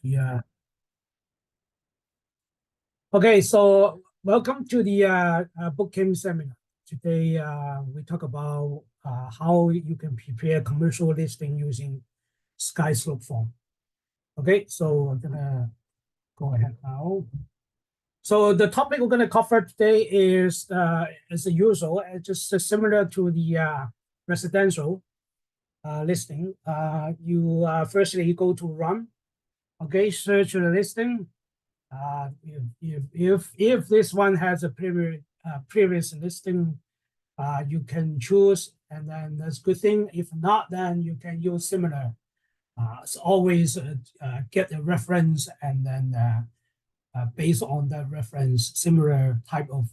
Yeah. Okay, so welcome to the Bootcamp seminar. Today, we talk about how you can prepare commercial listing using Skyslope form. Okay, so I'm gonna go ahead now. So the topic we're gonna cover today is, as usual, just similar to the residential listing. You firstly you go to run. Okay, search the listing. If this one has a previous listing, you can choose, and then that's a good thing. If not, then you can use similar. So always get a reference, and then based on that reference, similar type of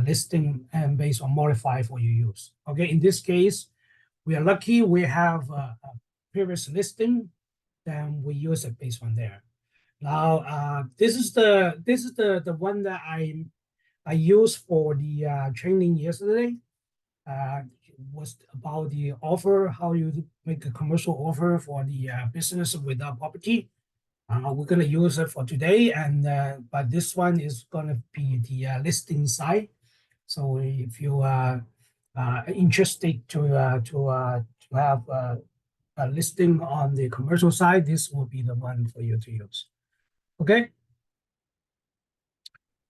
listing, and based on modify for your use. Okay, in this case, we are lucky we have a previous listing, then we use it based on there. Now, this is the one that I used for the training yesterday. Was about the offer, how you make a commercial offer for the business without property. We're gonna use it for today, and but this one is gonna be the listing side. So if you are interested to have a listing on the commercial side, this will be the one for you to use. Okay.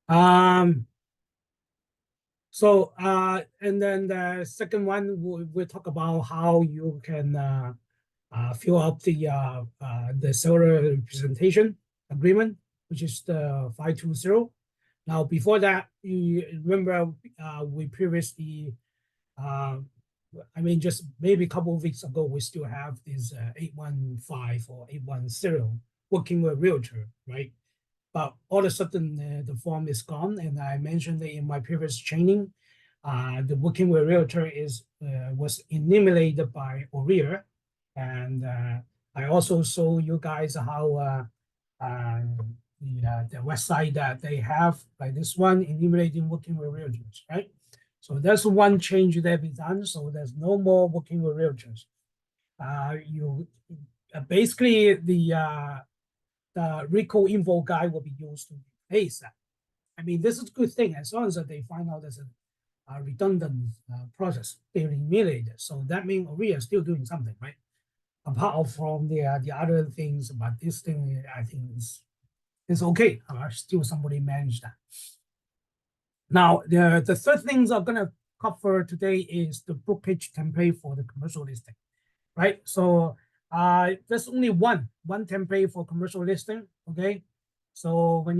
Um, and then the second one, we'll talk about how you can fill up the seller representation agreement, which is the 520. Now, before that, you remember we previously, uh, I mean, just maybe a couple of weeks ago, we still have this 815 or 810 working with realtor, right? But all of a sudden the form is gone, and I mentioned that in my previous training, the working with realtor was eliminated by OREA, and I also show you guys how the website that they have, like this one, eliminating working with realtors, right? So that's one change that we done. So there's no more working with realtors. You basically the RICO info guide will be used to replace that. I mean, this is a good thing as long as they find out there's a redundant process, they eliminate it. So that means we are still doing something, right? Apart from the other things, but this thing I think is okay. Still somebody manage that. Now, the third things I'm gonna cover today is the brokerage template for the commercial listing, right? So there's only one template for commercial listing. Okay, so when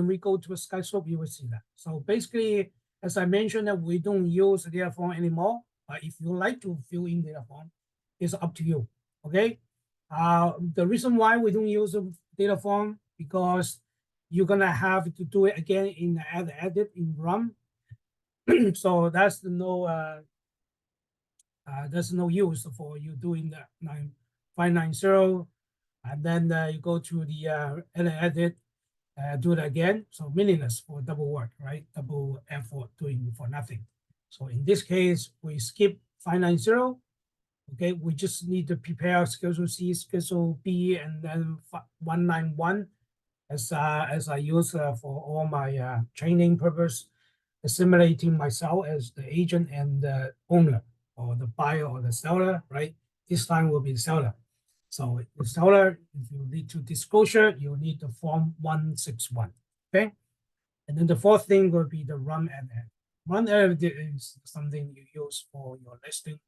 we go to a Skyslope, you will see that. So basically, as I mentioned, that we don't use data form anymore. If you like to fill in data form, it's up to you. Okay, the reason why we don't use a data form, because you're gonna have to do it again in the edit in Realm. So that's there's no use for you doing the 590, and then you go to the edit, do it again. So meaningless for double work, right? Double effort doing for nothing. So in this case, we skip 590. Okay, we just need to prepare Schedule C, Schedule B, and then 191 as I use for all my training purpose, assimilating myself as the agent and the owner, or the buyer or the seller, right? This time will be the seller. So the seller, if you need to disclosure, you need the form 161. Okay. And then the fourth thing will be the run edit. Run edit is something you use for your listing.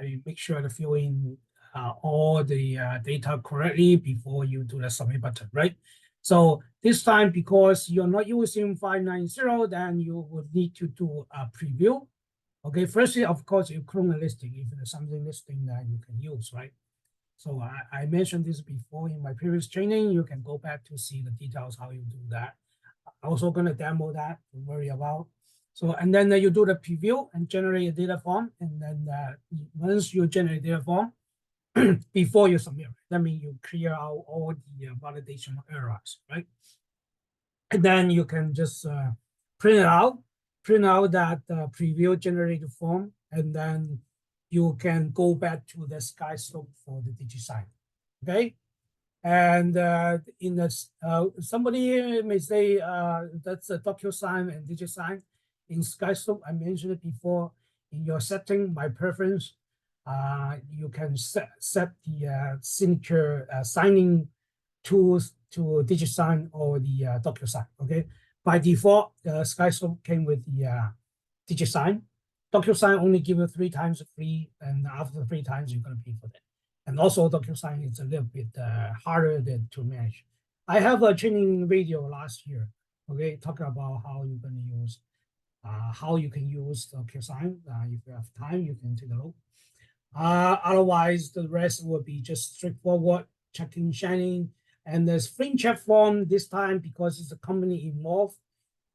You make sure to fill in all the data correctly before you do the submit button, right? So this time, because you're not using 590, then you would need to do a preview. Okay, firstly, of course, you clone a listing if there's something listing that you can use, right? So I mentioned this before in my previous training. You can go back to see the details how you do that. I'm also going to demo that, don't worry about. So, and then you do the preview and generate a data form. And then once you generate data form, before you submit, that means you clear out all the validation errors, right? And then you can just print out that preview generated form, and then you can go back to the Skyslope for the DigiSign. Okay, And in this, somebody may say that's a DocuSign and DigiSign. In Skyslope, I mentioned it before. In your setting, my preference, you can set the signature signing tools to DigiSign or the DocuSign. Okay, by default, Skyslope came with the DigiSign. DocuSign only give you 3 times free, and after 3 times you're gonna pay for that. And also DocuSign is a little bit harder to manage. I have a training video last year, okay, talking about how you're gonna use, how you can use DocuSign. If you have time, you can take a look. Otherwise, the rest will be just straightforward checking, shining, and the spring check form this time because it's a company involved.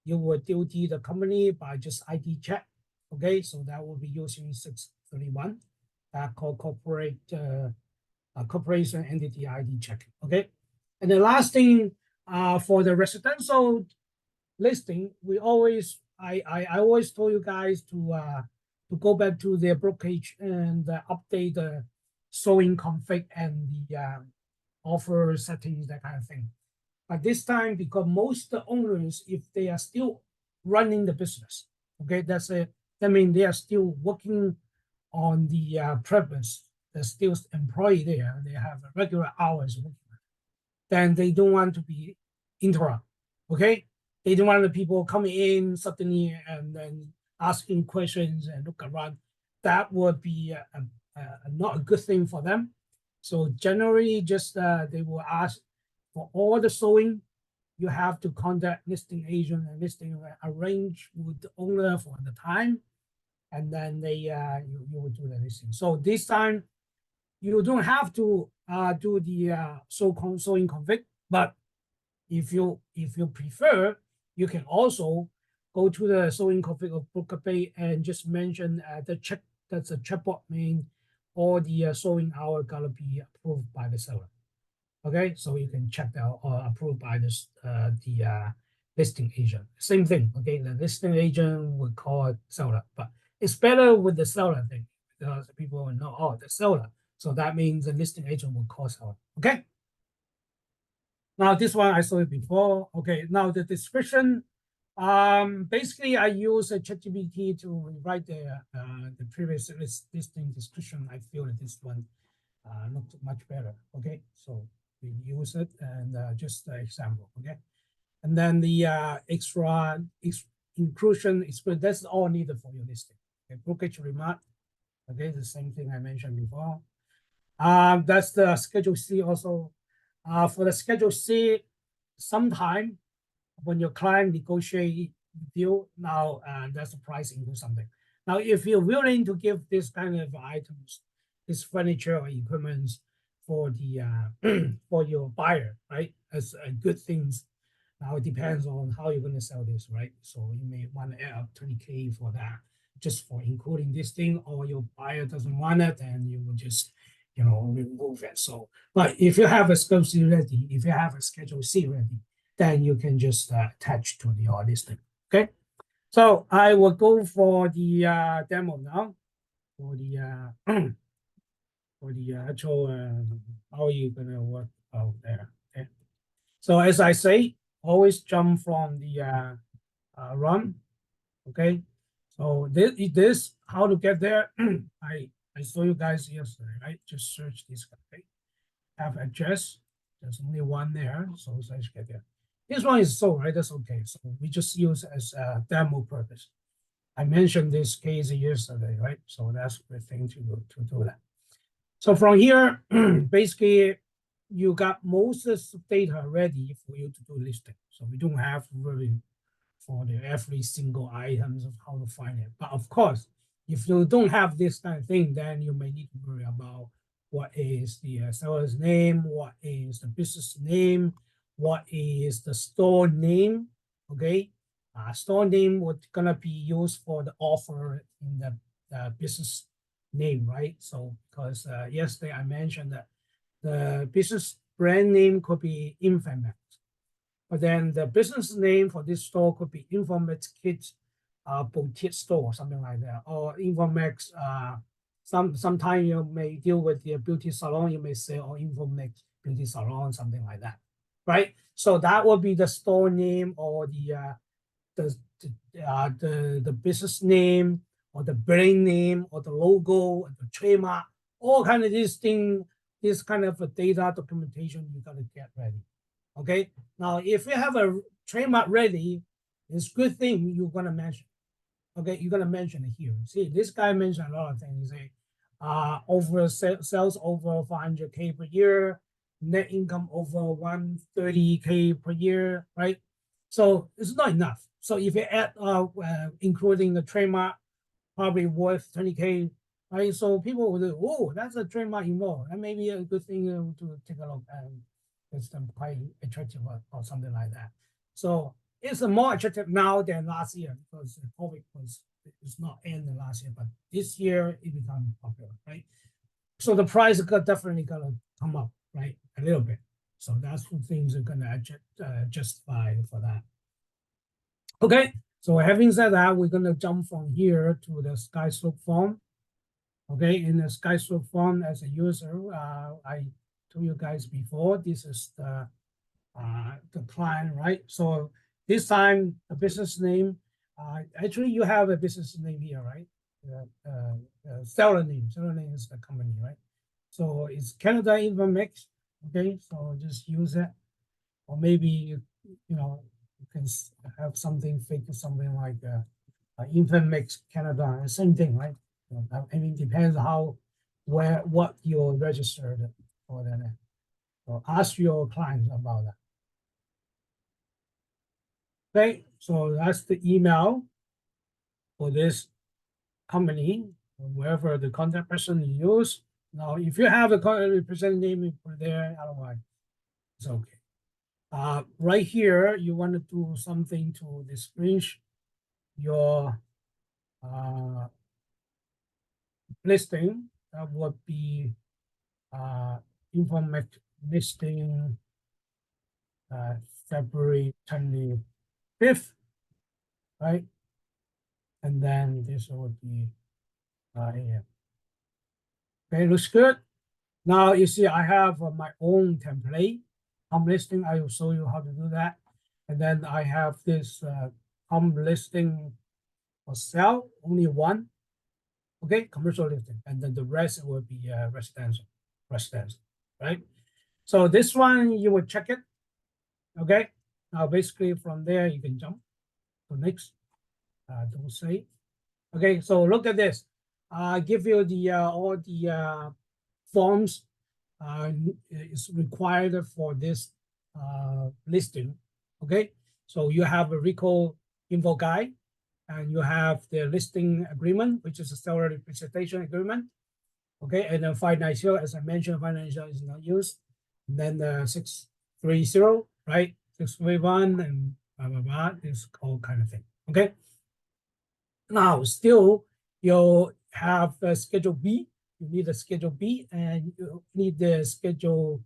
You will duty the company by just ID check. Okay, so that will be using 631. That called corporation entity ID checking. Okay, and the last thing for the residential listing, we always I always told you guys to go back to their brokerage and update the showing config and the offer settings, that kind of thing. But this time, because most owners, if they are still running the business, okay, that's it. That means they are still working on the premise. They're still employed there. They have regular hours working. Then they don't want to be interrupted. Okay, they don't want the people coming in suddenly and then asking questions and look around. That would be not a good thing for them. So generally, just they will ask for all the showing. You have to contact listing agent, and listing will arrange with the owner for the time, and then they you will do the listing. So this time, you don't have to do the showing config, but if you prefer, you can also go to the showing config of Bootcamp and just mention the check, that's a checkbox mean all the showing hour gotta be approved by the seller. Okay, so you can check that or approved by this the listing agent. Same thing. Okay, the listing agent will call it seller, but it's better with the seller thing because people will know, oh, the seller. So that means the listing agent will call seller. Okay. Now this one I saw it before. Okay, now the description. Basically I use a ChatGPT to write the previous listing description. I feel that this one looked much better. Okay, so we use it and just an example. Okay, and then the extra inclusion experience, that's all needed for your listing. Okay, brokerage remark. Okay, the same thing I mentioned before. That's the Schedule C also. For the Schedule C, sometime when your client negotiate deal, now that's the price include something. Now, if you're willing to give this kind of items, this furniture or equipment for the for your buyer, right, as a good things. Now it depends on how you're going to sell this, right? So you may want to add up 20K for that, just for including this thing, or your buyer doesn't want it, and you will just, you know, remove it. So, but if you have a Schedule C ready, if you have a Schedule C ready, then you can just attach to your listing. Okay. So I will go for the demo now, for the for the actual how are you gonna work out there. Okay. So as I say, always jump from the run. Okay. So this how to get there. I saw you guys yesterday, right? Just search this guy. Okay? Have address. There's only one there, so let's get there. This one is sold, right? That's okay. So we just use as a demo purpose. I mentioned this case yesterday, right? So that's the thing to do that. So from here, basically, you got most of the data ready for you to do listing. So we don't have to worry for the every single items of how to find it. But of course, if you don't have this kind of thing, then you may need to worry about what is the seller's name, what is the business name, what is the store name. Okay, store name would gonna be used for the offer in the business name, right? So because yesterday I mentioned that the business brand name could be Infomax, but then the business name for this store could be Infomax Kids boutique store or something like that, or Infomax. Sometimes you may deal with the beauty salon, you may say, or Infomax beauty salon, something like that, right? So that would be the store name or the the business name or the brand name or the logo or the trademark, all kind of these things, this kind of a data documentation you gotta get ready. Okay. Now, if you have a trademark ready, it's good thing you're gonna mention. Okay, you're gonna mention it here. See, this guy mentioned a lot of things. Say, over sales over 500K per year, net income over 130K per year, right? So it's not enough. So if you add including the trademark, probably worth 20K, right? So people will say, oh, that's a trademark involved. That may be a good thing to take a look at. It's quite attractive or something like that. So it's more attractive now than last year because COVID it's not ending last year, but this year it become popular, right? So the price definitely gonna come up, right, a little bit. So that's what things are gonna justify for that. Okay, so having said that, we're gonna jump from here to the Skyslope form. Okay, in the Skyslope form as a user, I told you guys before, this is the client, right? So this time the business name, actually you have a business name here, right? Seller name is the company, right? So it's Canada Informatics. Okay, so just use it, or maybe you know you can have something fake, something like Informatics Canada, same thing, right? I mean, depends how what you're registered for that. So ask your clients about that. Okay, so that's the email for this company, wherever the contact person you use. Now, if you have a representative name, you put there, otherwise, it's okay. Right here, you want to do something to distinguish your listing. That would be information listing February 25th, right? And then this would be AM. Okay, looks good. Now you see I have my own template. Home listing, I will show you how to do that. And then I have this home listing for sale, only one. Okay, commercial listing. And then the rest will be residential, right? So this one, you will check it. Okay, now basically from there, you can jump to next, don't say. Okay, so look at this. Give you the all the forms is required for this listing. Okay, so you have a RICO info guide, and you have the listing agreement, which is a seller representation agreement. Okay, and then 590, as I mentioned, 590 is not used. And then the 630, right? 631 and blah blah blah. This all kind of thing. Okay. Now, still, you have Schedule B. You need a Schedule B, and you need the Schedule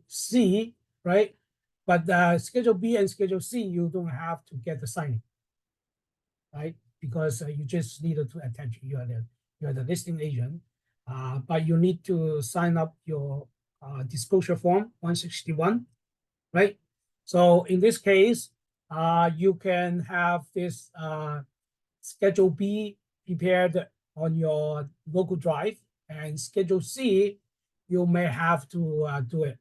C, right? But Schedule B and Schedule C, you don't have to get the signing, right? Because you just needed to attach. You are the listing agent, but you need to sign up your disclosure form 161, right? So in this case, you can have this Schedule B prepared on your local drive, and Schedule C, you may have to do it.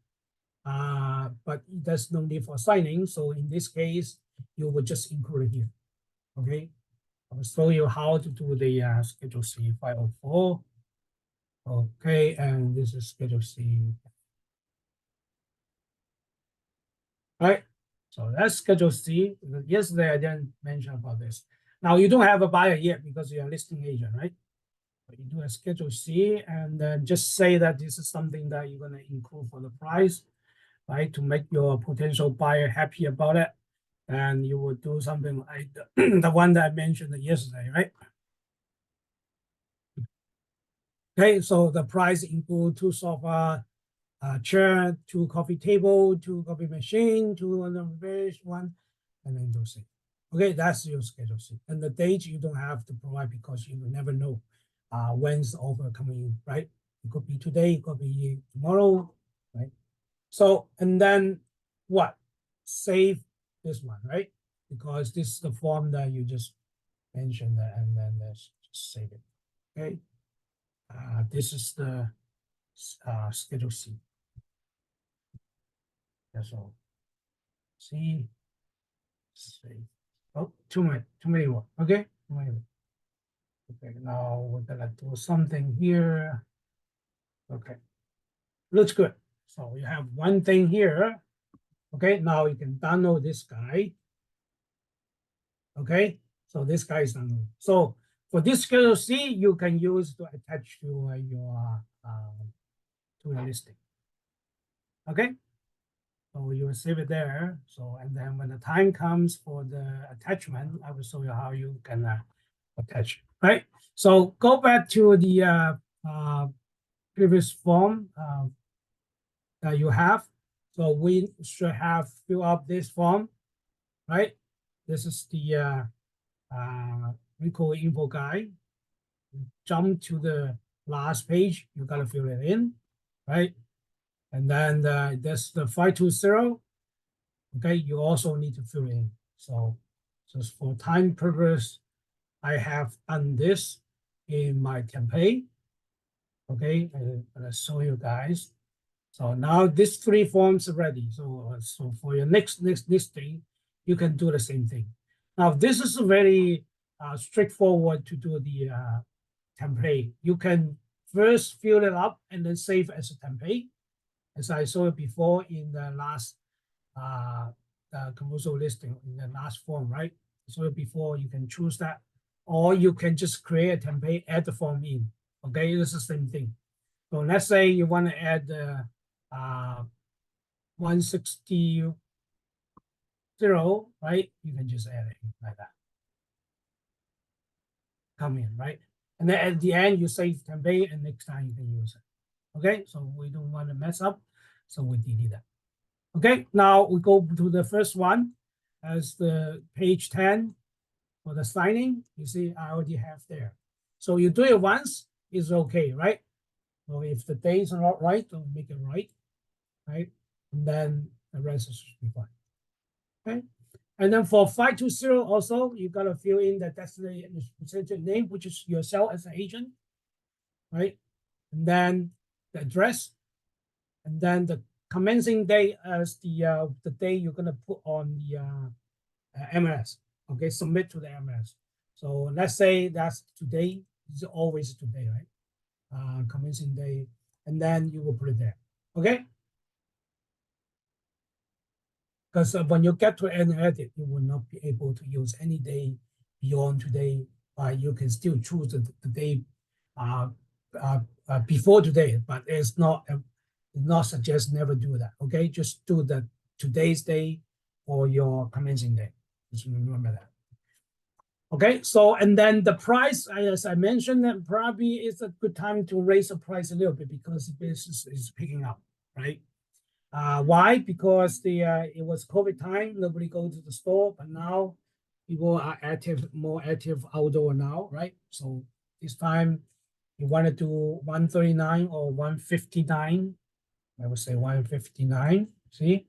But there's no need for signing. So in this case, you would just include it here. Okay. I'll show you how to do the Schedule C 504. Okay, and this is Schedule C. All right. So that's Schedule C. Yesterday I didn't mention about this. Now you don't have a buyer yet because you're a listing agent, right? But you do a Schedule C, and then just say that this is something that you're gonna include for the price, right? To make your potential buyer happy about it. And you will do something like the one that I mentioned yesterday, right? Okay, so the price include 2 sofa, chair, 2 coffee table, 2 coffee machine, 2 on the beige one, and then those things. Okay, that's your Schedule C. And the date you don't have to provide because you will never know when's the offer coming in, right? It could be today, it could be tomorrow, right? So, and then what? Save this one, right? Because this is the form that you just mentioned, and then let's just save it. Okay. This is the Schedule C. That's all. C. Save. Oh, too many work. Okay. Too many work. Okay. Now we're gonna do something here. Okay. Looks good. So you have one thing here. Okay. Now you can download this guy. Okay. So this guy is downloaded. So for this Schedule C, you can use to attach to your listing. Okay. So you will save it there. So, and then when the time comes for the attachment, I will show you how you can attach. Right. So go back to the previous form that you have. So we should have fill up this form, right? This is the recall info guide. Jump to the last page. You gotta fill it in, right? And then that's the 520. Okay, you also need to fill in. So just for time purpose, I have done this in my template. Okay, I'm gonna show you guys. So now these three forms are ready. So for your next listing, you can do the same thing. Now this is very straightforward to do the template. You can first fill it up and then save as a template, as I showed before in the last commercial listing in the last form, right? So before you can choose that, or you can just create a template, add the form in. Okay, it's the same thing. So let's say you want to add 160, right? You can just add it like that. Come in, right? And then at the end, you save template, and next time you can use it. Okay, so we don't want to mess up, so we delete that. Okay, now we go to the first one as the page 10 for the signing. You see, I already have there. So you do it once, it's okay, right? So if the dates are not right, don't make it right, right? And then the rest should be fine. Okay. And then for 520 also, you gotta fill in the designated name, which is yourself as an agent, right? And then the address, and then the commencing date as the day you're gonna put on the MLS. Okay, submit to the MLS. So let's say that's today. It's always today, right? Commencing day, and then you will put it there. Okay. Because when you get to an edit, you will not be able to use any day beyond today. You can still choose the day before today, but it's not suggest never do that. Okay, just do the today's day or your commencing day. Just remember that. Okay, so and then the price, as I mentioned, that probably is a good time to raise the price a little bit because the business is picking up, right? Why? Because it was COVID time, nobody go to the store, but now people are more active outdoor now, right? So this time you want to do 139 or 159, I would say 159. See,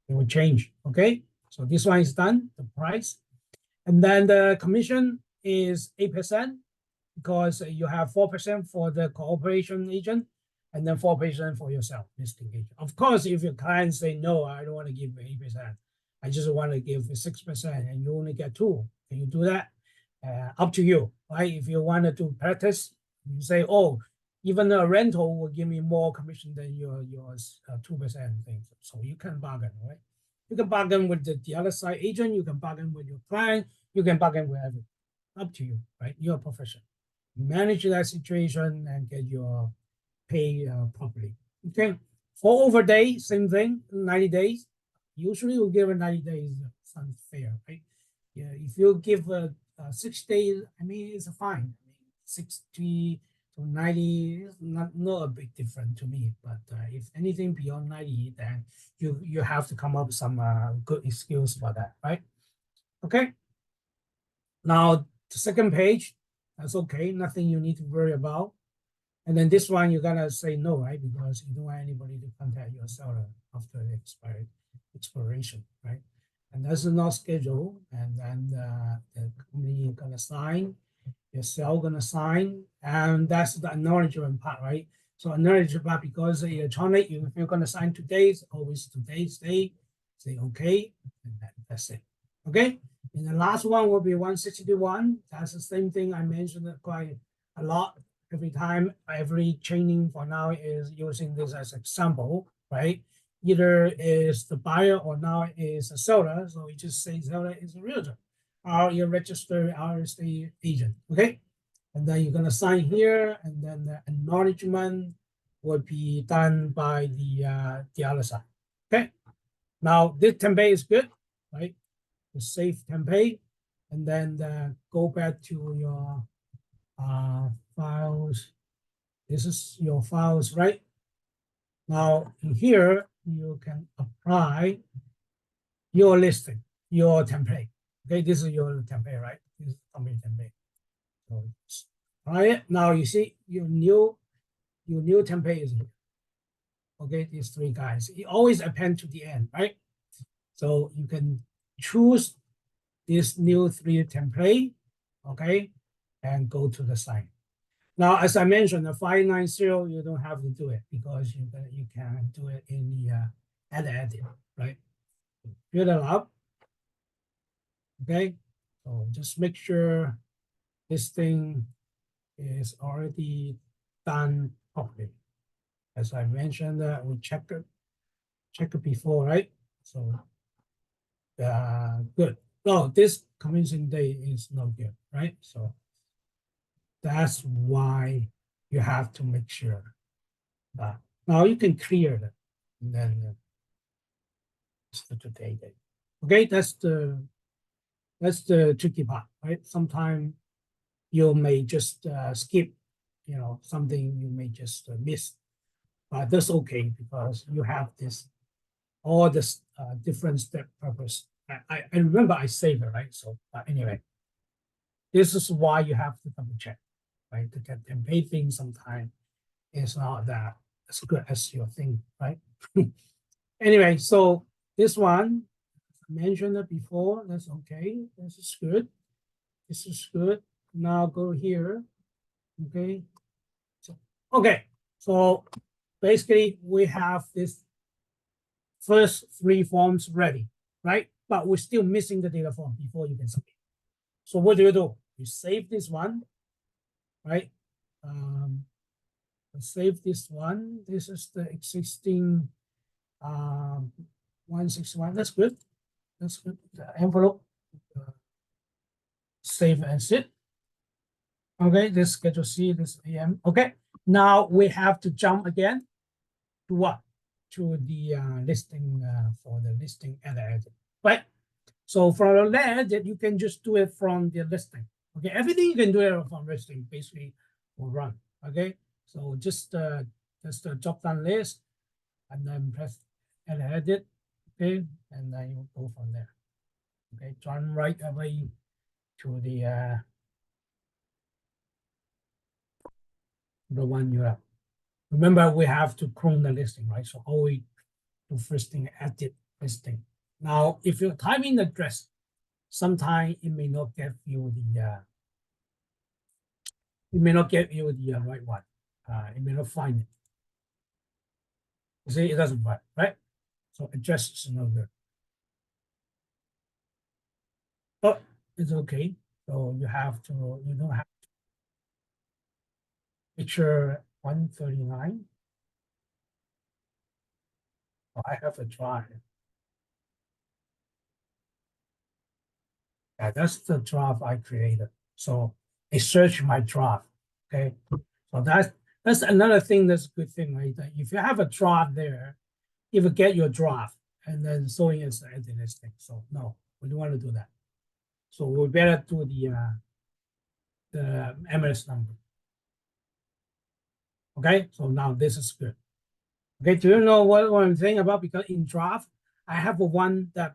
it will change. Okay, so this one is done, the price, and then the commission is 8% because you have 4% for the cooperation agent and then 4% for yourself, listing agent. Of course, if your client say, no, I don't want to give 8%, I just want to give 6% and you only get 2%. Can you do that? Up to you, right? If you want to do practice, you say, oh, even a rental will give me more commission than your 2% thing. So you can bargain, right? You can bargain with the other side agent, you can bargain with your client, you can bargain with everything. Up to you, right? You're a professional. Manage that situation and get your pay properly. Okay. For overday, same thing, 90 days. Usually we'll give a 90 days, sounds fair, right? Yeah, if you give 6 days, I mean, it's fine. I mean, 60 to 90 is not a big difference to me. But if anything beyond 90, then you have to come up with some good excuse for that, right? Okay. Now, the second page, that's okay. Nothing you need to worry about. And then this one, you're gonna say no, right? Because you don't want anybody to contact your seller after the expiration, right? And that's not scheduled, and then the company gonna sign, your seller gonna sign, and that's the acknowledgement part, right? So acknowledgement part, because electronic, if you're gonna sign today's, always today's date, say okay, and that's it. Okay, and the last one will be 161. That's the same thing I mentioned quite a lot. Every time, every training for now is using this as example, right? Either is the buyer or now is a seller. So we just say seller is a realtor, or your registered RSA agent. Okay, and then you're gonna sign here, and then the acknowledgement will be done by the other side. Okay, now this template is good, right? The save template, and then go back to your files. This is your files, right? Now in here, you can apply your listing, your template. Okay, this is your template, right? This is company template. So apply it. Now you see your new template is here. Okay, these three guys. It always append to the end, right? So you can choose this new 3 template, okay, and go to the site. Now, as I mentioned, the 590, you don't have to do it because you can do it in the edit, right? Fill it up, okay? So just make sure this thing is already done properly. As I mentioned, we check it before, right? So good. No, this commencing date is not good, right? So that's why you have to make sure that now you can clear that, and then it's the today date. Okay, that's the tricky part, right? Sometimes you may just skip, something you may just miss, but that's okay because you have all this different step purpose. I remember I saved it, right? So anyway, this is why you have to double check, right? To get template thing sometimes it's not that as good as you think, right? Anyway, so this one, I mentioned it before, that's okay. This is good. This is good. Now go here, okay? So, okay, so basically we have this first 3 forms ready, right? But we're still missing the data form before you can submit. So what do? You save this one, right? Save this one. This is the existing 161. That's good. That's good. The envelope. Save and sit. Okay, this schedule C, this AM. Okay, now we have to jump again to what? To the listing for the listing edit, right? So from the edit, you can just do it from the listing. Okay, everything you can do it from listing basically will run. Okay, so just the drop down list, and then press edit. Okay, and then you go from there. Okay, jump right away to the one you have. Remember, we have to clone the listing, right? So always do first thing, edit listing. Now, if you type in the address, sometimes it may not get you the right one. It may not find it. You see, it doesn't work, right? So address is no good. But it's okay. So you don't have to picture 139. Oh, I have a drive. Yeah, that's the draft I created. So I search my draft. Okay. So that's another thing that's a good thing, right? That if you have a draft there, you will get your draft and then showing as the empty listing. So no, we don't want to do that. So we better do the MLS number. Okay, so now this is good. Okay, do you know what I'm saying about? Because in draft, I have one that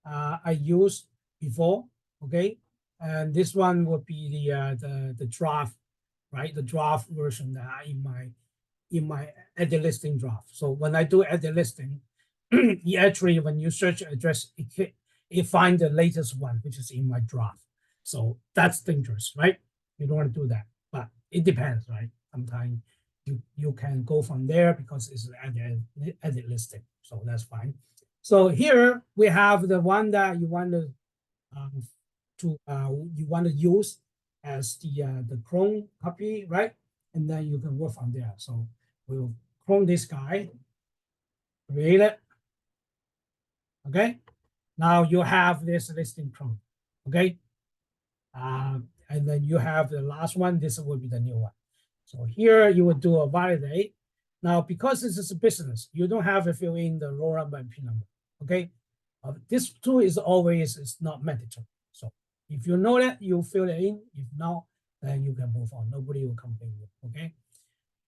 I used before. Okay, and this one would be the draft, right? The draft version that in my edit listing draft. So when I do edit listing, it actually, when you search address, it finds the latest one, which is in my draft. So that's dangerous, right? You don't want to do that, but it depends, right? Sometimes you can go from there because it's edit listing, so that's fine. So here we have the one that you want to use as the Chrome copy, right? And then you can work from there. So we'll clone this guy, create it. Okay. Now you have this listing clone. Okay. And then you have the last one. This will be the new one. So here you would do a validate. Now, because this is a business, you don't have to fill in the roll number and P number. Okay. This tool is not mandatory. So if you know that, you fill it in. If not, then you can move on. Nobody will complain. Okay.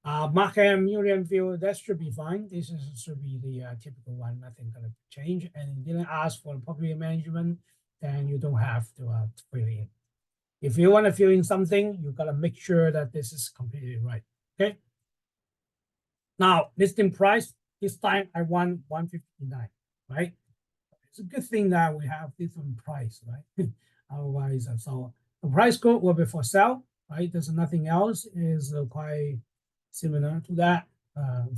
Market million view, that should be fine. Should be the typical one, nothing gonna change. And you didn't ask for property management, then you don't have to fill it in. If you want to fill in something, you gotta make sure that this is completely right. Okay. Now, listing price, this time I want 159, right? It's a good thing that we have different price, right? Otherwise, so the price code will be for sale, right? There's nothing else, is quite similar to that.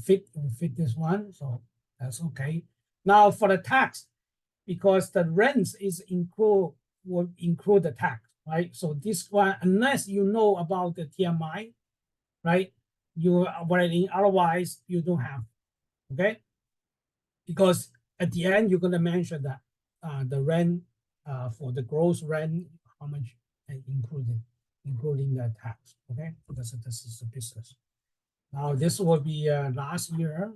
Fit this one, so that's okay. Now for the tax, because the rent will include the tax, right? So this one, unless you know about the TMI, right? You already, otherwise you don't have, okay? Because at the end you're gonna mention that the rent for the gross rent, how much including the tax, okay? This is the business. Now this will be last year,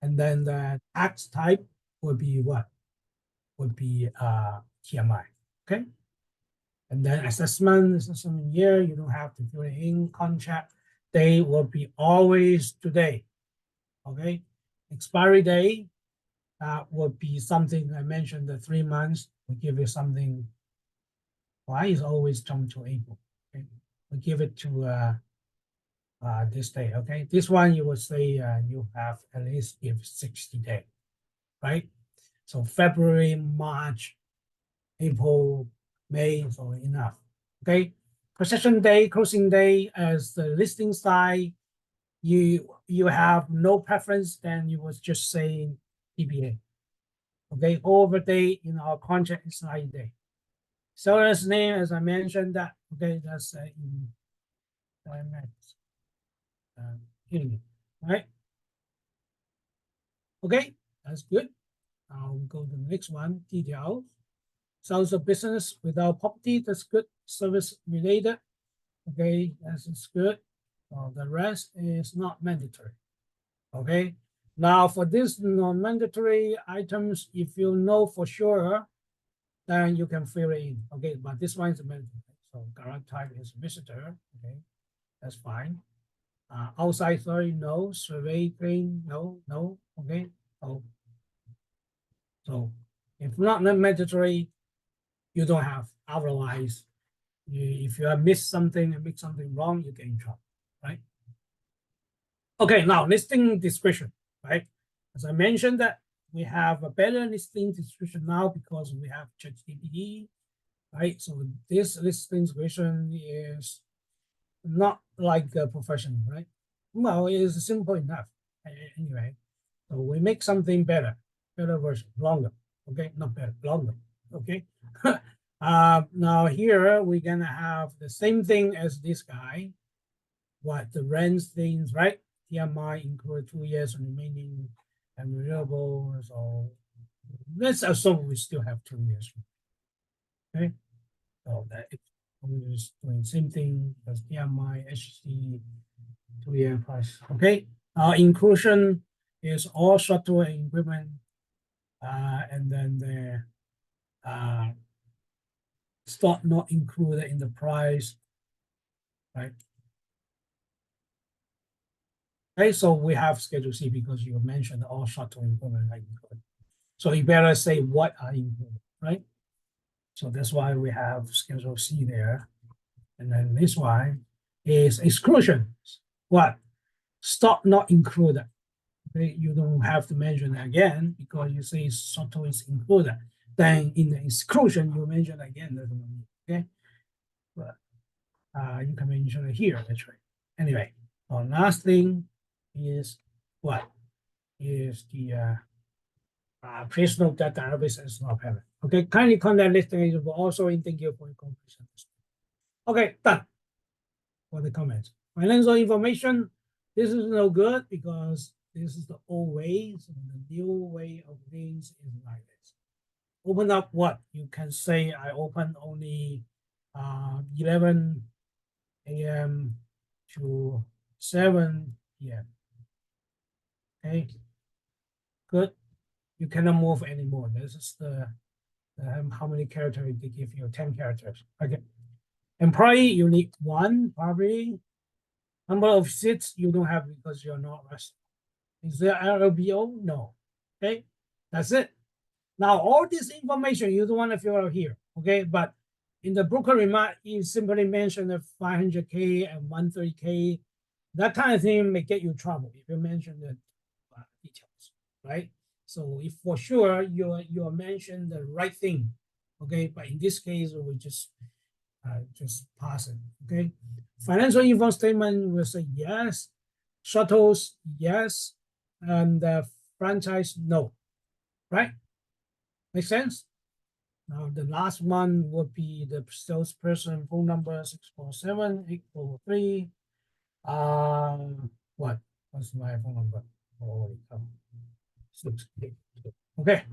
and then the tax type will be what? Would be TMI, okay? And then assessment year, you don't have to fill it in. Contract day will be always today, okay? Expiry day would be something I mentioned, the 3 months. We give you something. Why is always jump to April? Okay, we give it to this day, okay? This one you would say you have at least give 60 days, right? So February, March, April, May, so enough, okay? Possession day, closing day as the listing side, you have no preference, then you would just say TBA, okay? Over day in our contract is 90 day. Seller's name, as I mentioned, that, okay, that's in right? Okay, that's good. I'll go to the next one, details. Sounds of business without property, that's good. Service related, okay, that's good. The rest is not mandatory, okay? Now for this non-mandatory items, if you know for sure, then you can fill it in, okay? But this one is mandatory. So garage type is visitor, okay? That's fine. Outside story, no. Survey claim, no, okay? So if not mandatory, you don't have. Otherwise, if you have missed something and make something wrong, you get in trouble, right? Okay, now listing description, right? As I mentioned that we have a better listing description now because we have ChatGPT, right? So this listing description is not like a professional, right? Well, it is simple enough. Anyway, so we make something better version, longer. Okay, not better, longer. Okay. Now here we're gonna have the same thing as this guy. What the rent things, right? TMI include 2 years remaining and renewable. So let's assume we still have 2 years. Okay. So that we're just doing same thing as TMI, HC, 2-year price. Okay. Inclusion is all software and equipment, and then the stock not included in the price, right? Okay, so we have Schedule C because you mentioned all short-term equipment are included. So you better say what are included, right? So that's why we have Schedule C there. And then this one is exclusions. What? Stock not included. You don't have to mention it again because you say shuttle is included. Then in the exclusion, you mention again. Okay, but you can mention it here actually. Anyway, our last thing is what is the please note that the database is not parent. Okay, kindly contact listing agent will also in thank you for your completion. Okay, done for the comments. Financial information, this is no good because this is the old way. So the new way of things is like this. Open up what? You can say I open only 11 a.m. to 7 p.m. Okay, good. You cannot move anymore. This is the how many characters they give you? 10 characters. Okay. Employee, you need one probably. Number of seats you don't have because you're not resting. Is there LLBO? No. Okay, that's it. Now all this information you don't want to fill out here. Okay, but in the broker remark, you simply mention the 500K and 130K. That kind of thing may get you trouble if you mention the details, right? So if for sure you mention the right thing, okay. But in this case, we just pass it, okay. Financial info statement will say yes, shuttles yes, and franchise no, right? Make sense? Now the last one would be the salesperson phone number 647-843. What? What's my phone number? Holy cow. Okay.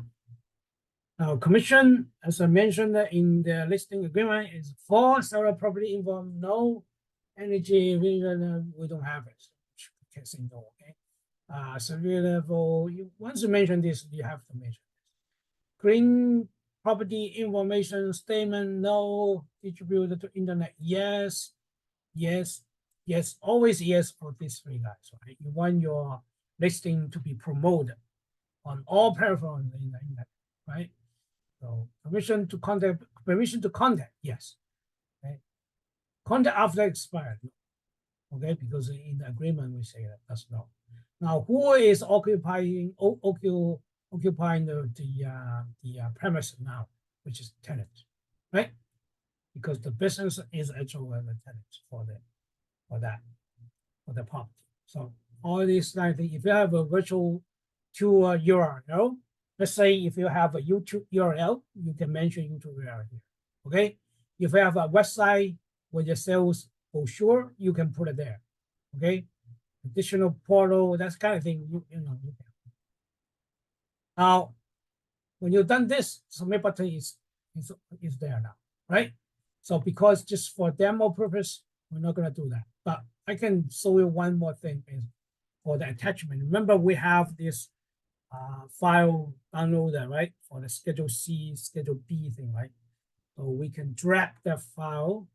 Now, commission, as I mentioned in the listing agreement, is for seller property info, no energy, we don't have it. Okay, say no, okay. Survey level, once you mention this, you have to mention this. Green property information statement, no. Distributed to internet, yes, yes, yes, always yes for these three guys, right? You want your listing to be promoted on all platforms in the internet, right? So permission to contact, yes. Okay. Contact after expired, okay, because in the agreement we say that that's no. Now, who is occupying the premise now, which is tenant, right? Because the business is actually the tenant for the property. So all these kind of things, if you have a virtual tour URL, let's say if you have a YouTube URL, you can mention YouTube URL here. Okay. If you have a website with your sales brochure, you can put it there. Okay. Additional portal, that's kind of thing. You can. Now, when you've done this, submit button is there now, right? So because just for demo purpose, we're not gonna do that. But I can show you one more thing is for the attachment. Remember, we have this file downloader, right? For the Schedule C, Schedule B thing, right? So we can drag that file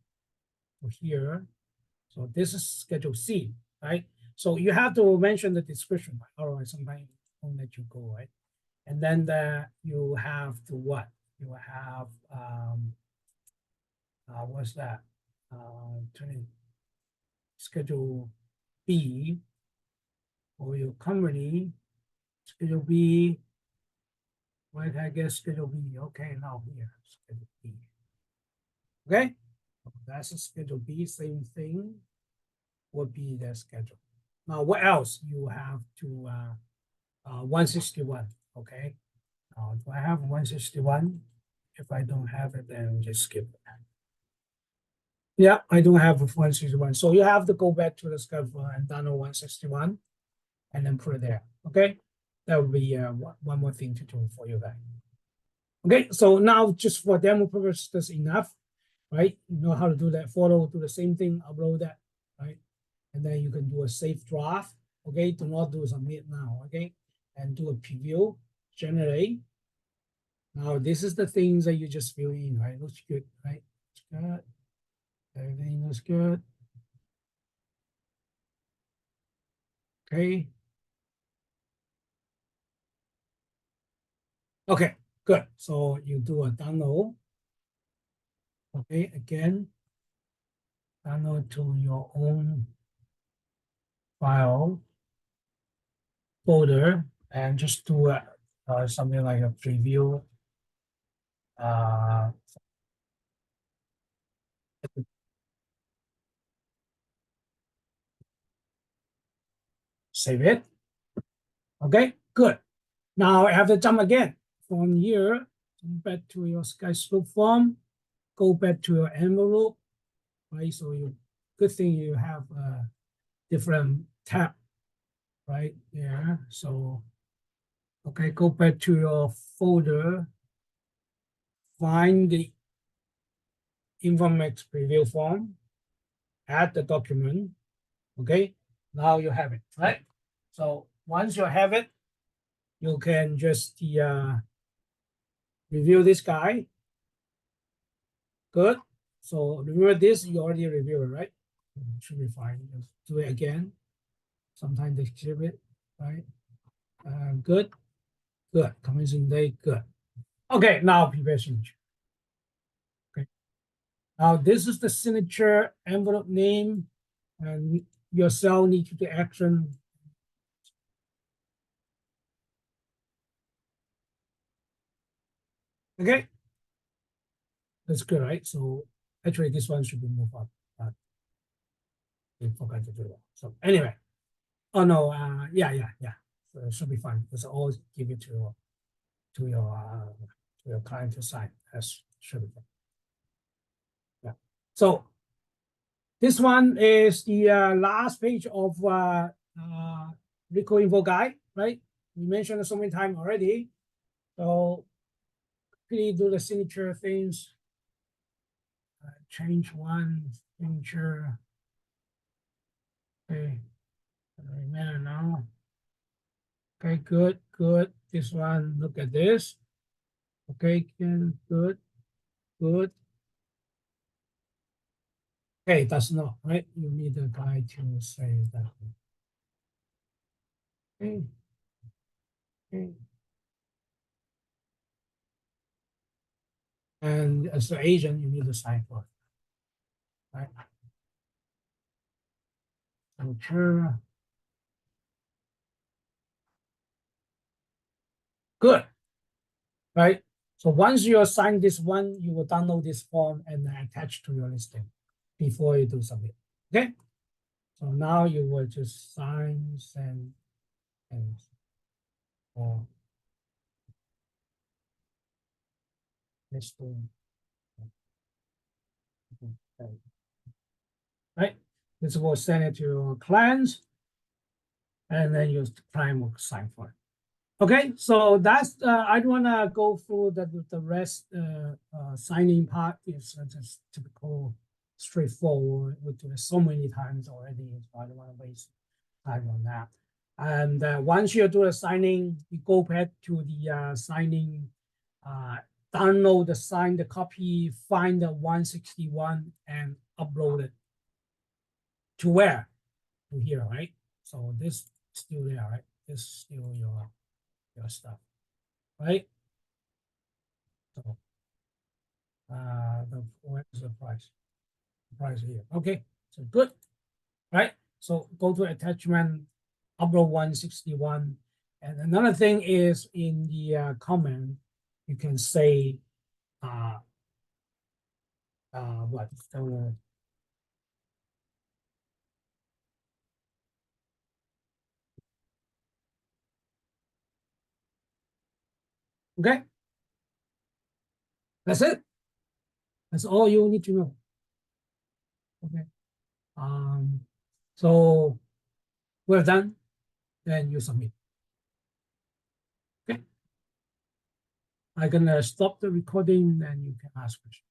to here. So this is Schedule C, right? So you have to mention the description, right? Otherwise, sometimes it won't let you go, right? And then you have to what? You have what's that? Schedule B for your company. Schedule B. Where can I get Schedule B? Okay, now here, Schedule B. Okay, that's a Schedule B, same thing would be the schedule. Now, what else? You have to 161, okay? Do I have 161? If I don't have it, then just skip it. Yeah, I don't have 161. So you have to go back to the schedule and download 161 and then put it there, okay? That would be one more thing to do for you guys. Okay, so now just for demo purpose, that's enough, right? You know how to do that photo, do the same thing, upload that, right? And then you can do a save draft, okay? Do not do submit now, okay? And do a preview, generate. Now, this is the things that you just fill in, right? Looks good, right? Looks good. Everything looks good. Okay. Okay, good. So you do a download. Okay, again, download to your own file. folder and just do something like a preview. Save it. Okay, good. Now I have to jump again from here back to your Skyslope form, go back to your envelope, right? So you good thing you have a different tab right there. So okay, go back to your folder, find the Informatics preview form, add the document. Okay, now you have it, right? So once you have it, you can just review this guy. Good. So remember this, you already reviewed it, right? Should be fine. Just do it again. Sometimes they skip it, right? Good. Good. Commencing date. Good. Okay, now prepare signature. Okay. Now this is the signature envelope name, and your cell needs to take action. Okay. That's good, right? So actually this one should be moved up, but we forgot to do that. So anyway, oh no, yeah. So it should be fine. It's all give it to your client to sign. That's should be fine. Yeah. So this one is the last page of Rico info guide, right? We mentioned it so many times already. So quickly do the signature things. Change one signature. Okay, remember now. Okay, good. This one, look at this. Okay, good. Okay, that's not right. You need a guy to say that. Okay. And as the agent, you need to sign for it, right? Signature. Good, right? So once you assign this one, you will download this form and attach to your listing before you do submit. Okay. So now you will just sign, send, and or listing. Right. This will send it to your clients, and then your client will sign for it. Okay, so that's I don't want to go through the rest signing part. It's just typical, straightforward. We do it so many times already, so I don't want to waste time on that. And once you do the signing, you go back to the signing, download the signed copy, find the 161 and upload it to where? To here, right? So this still there, right? This still your stuff, right? So what is the price? The price here. Okay, so good, right? So go to attachment, upload 161. And another thing is in the comment, you can say what? Okay, that's it. That's all you need to know. Okay. So we're done. Then you submit. Okay. I'm gonna stop the recording and you can ask questions.